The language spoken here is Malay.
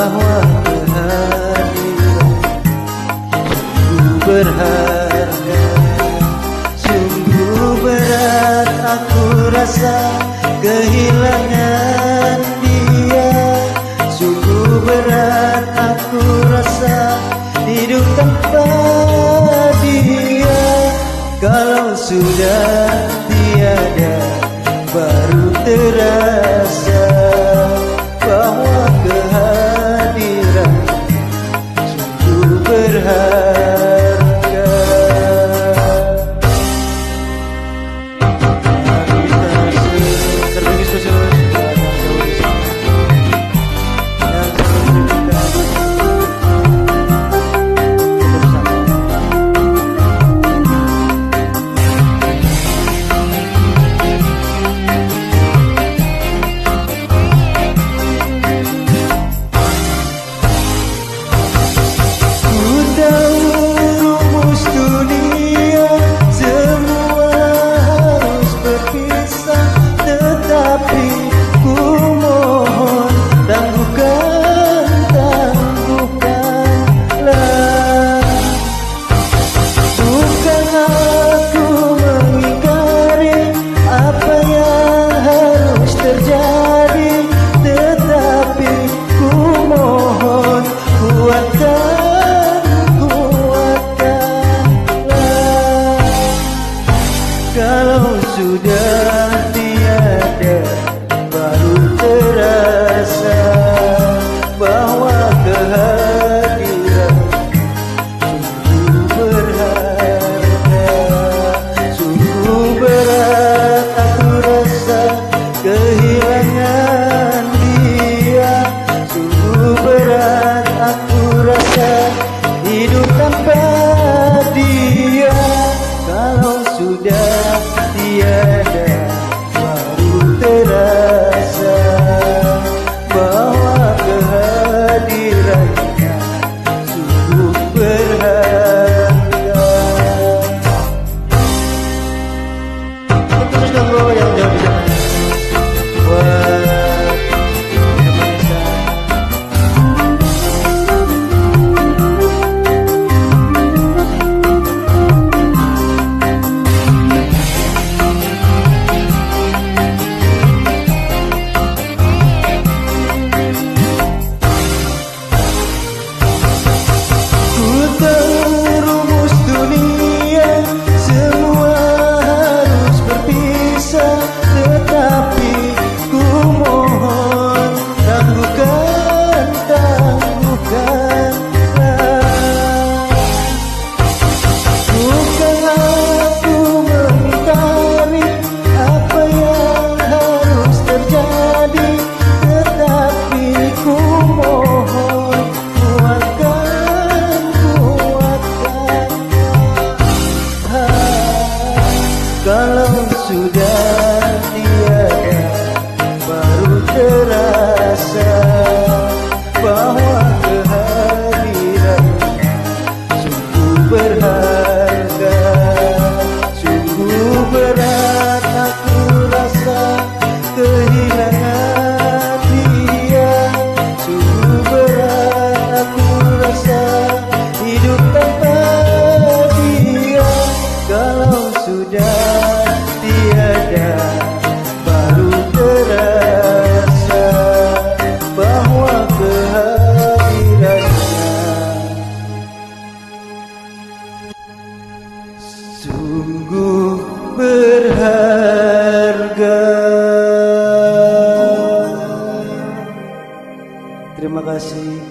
bahwa kehadiran sungguh berharga. Sungguh berat aku rasa kehilangan dia. Sungguh berat aku rasa hidup tanpa dia. Kalau sudah tiada baru terasa bahwa kehadiran sungguh berharga. Terlebih spesial sudah tiada baru terasa bahwa kehadiran sungguh berharga. Sungguh berat aku rasa kehilangan dia. Sungguh berat aku rasa hidup tanpa dia. Kalau sudah tiada baru terasa bahwa kehadirannya sungguh berharga. Terus dong bro yang jauh di sana buat kalau sudah tiada baru terasa bahwa kehadirannya sungguh berharga. Sungguh berat aku rasa kehilangan dia. Sungguh berat aku rasa hidup tanpa dia. Kalau sudah tiada baru terasa bahwa kehadirannya sungguh berharga. Terima kasih.